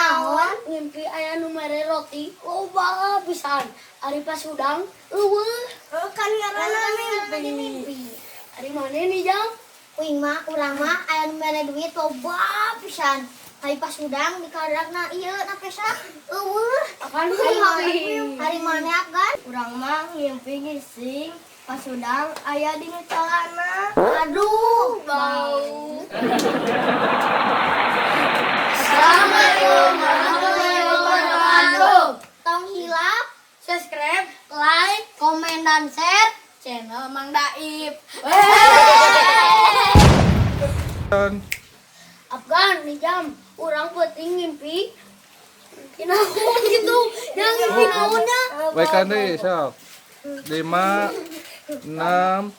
naon? Ngimpi aya nu mere roti loba pisan. Ari pas udang eueuh. Kan ngaranna mimpi. Ari mana nih Jang? Uing mah urang mah aya nu mere duit loba pisan. Hari pas udang di kadarna ieu na pesak. Eueuh. Apaan Hari mana kan? Urang mah ngimpi gising pas udang aya di celana. Aduh, bau. Assalamualaikum warahmatullahi wabarakatuh. Tong hilap, Subscribe, like, komen dan share channel Mang Daib. Afgan nih Jam, orang penting ngimpi. Kinaon gitu, yang ngimpi naonnya. Baik deh, sok. 5, 6,